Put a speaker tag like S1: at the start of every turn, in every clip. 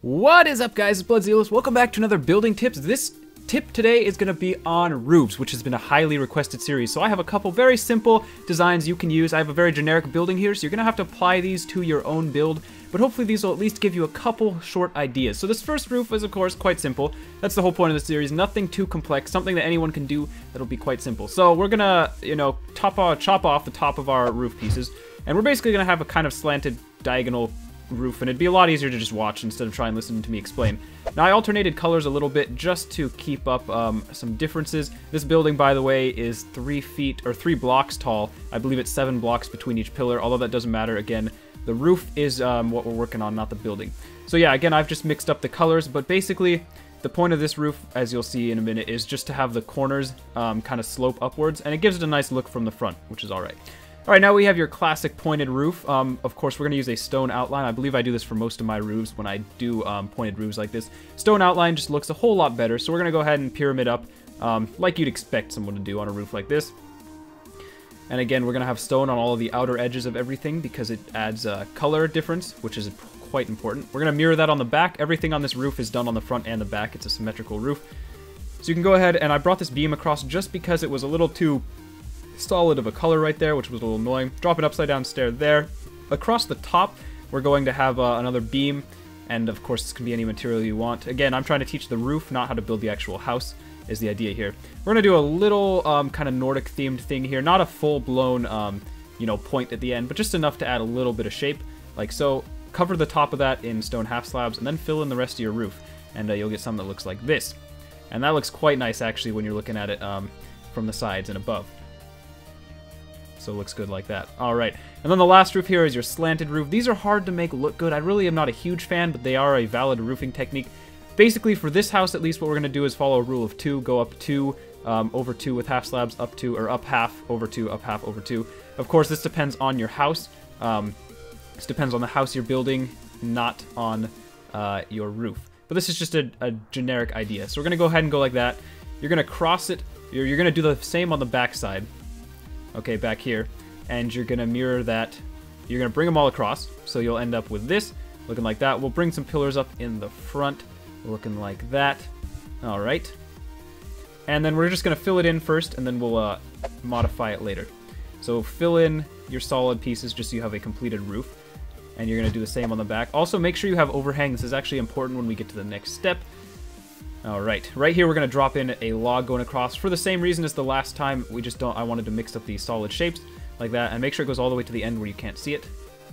S1: What is up, guys? It's BloodZelos. Welcome back to another building tips. This tip today is going to be on roofs, which has been a highly requested series. So I have a couple very simple designs you can use. I have a very generic building here, so you're going to have to apply these to your own build, but hopefully these will at least give you a couple short ideas. So this first roof is, of course, quite simple. That's the whole point of the series. Nothing too complex, something that anyone can do that'll be quite simple. So we're going to, chop off the top of our roof pieces, and we're basically going to have a kind of slanted diagonal roof, and it'd be a lot easier to just watch instead of try and listen to me explain. Now, I alternated colors a little bit just to keep up some differences. This building, by the way, is 3 feet or 3 blocks tall. I believe it's 7 blocks between each pillar, although that doesn't matter. Again, the roof is what we're working on, not the building. So yeah, again, I've just mixed up the colors, but basically the point of this roof, as you'll see in a minute, is just to have the corners kind of slope upwards, and it gives it a nice look from the front, which is all right. Alright, now we have your classic pointed roof. Of course, we're going to use a stone outline. I believe I do this for most of my roofs when I do pointed roofs like this. Stone outline just looks a whole lot better, so we're going to go ahead and pyramid up like you'd expect someone to do on a roof like this. And again, we're going to have stone on all of the outer edges of everything because it adds color difference, which is quite important. We're going to mirror that on the back. Everything on this roof is done on the front and the back. It's a symmetrical roof. So you can go ahead, and I brought this beam across just because it was a little too solid of a color right there, which was a little annoying. Drop an upside down stair there. Across the top, we're going to have another beam, and of course this can be any material you want. Again, I'm trying to teach the roof, not how to build the actual house, is the idea here. We're going to do a little kind of Nordic themed thing here, not a full-blown point at the end, but just enough to add a little bit of shape, like so. Cover the top of that in stone half slabs, and then fill in the rest of your roof, and you'll get something that looks like this. And that looks quite nice, actually, when you're looking at it from the sides and above. So it looks good like that. Alright, and then the last roof here is your slanted roof. These are hard to make look good. I really am not a huge fan, but they are a valid roofing technique. Basically, for this house at least, what we're going to do is follow a rule of 2, go up 2, over 2 with half slabs, up 2, or up half, over 2, up half, over 2. Of course, this depends on your house. This depends on the house you're building, not on your roof. But this is just a generic idea. So we're going to go ahead and go like that. You're going to cross it. You're going to do the same on the back side. Okay, back here, and you're gonna mirror that. You're gonna bring them all across, so you'll end up with this, looking like that. We'll bring some pillars up in the front, looking like that. All right, and then we're just gonna fill it in first, and then we'll modify it later. So fill in your solid pieces just so you have a completed roof, and you're gonna do the same on the back. Also, make sure you have overhang. This is actually important when we get to the next step. Alright, right here we're going to drop in a log going across for the same reason as the last time. I wanted to mix up these solid shapes like that, and make sure it goes all the way to the end where you can't see it,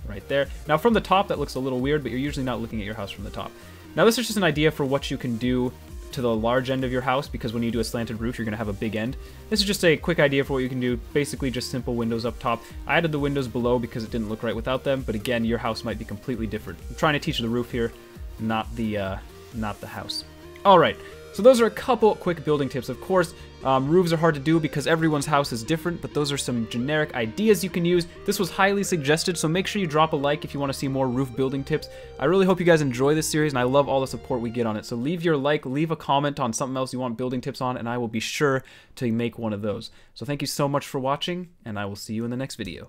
S1: right there. Now from the top that looks a little weird, but you're usually not looking at your house from the top. Now this is just an idea for what you can do to the large end of your house, because when you do a slanted roof you're going to have a big end. This is just a quick idea for what you can do, basically just simple windows up top. I added the windows below because it didn't look right without them, but again, your house might be completely different. I'm trying to teach the roof here, not the house. Alright. So those are a couple quick building tips. Of course, roofs are hard to do because everyone's house is different, but those are some generic ideas you can use. This was highly suggested, so make sure you drop a like if you want to see more roof building tips. I really hope you guys enjoy this series, and I love all the support we get on it. So leave your like, leave a comment on something else you want building tips on, and I will be sure to make one of those. So thank you so much for watching, and I will see you in the next video.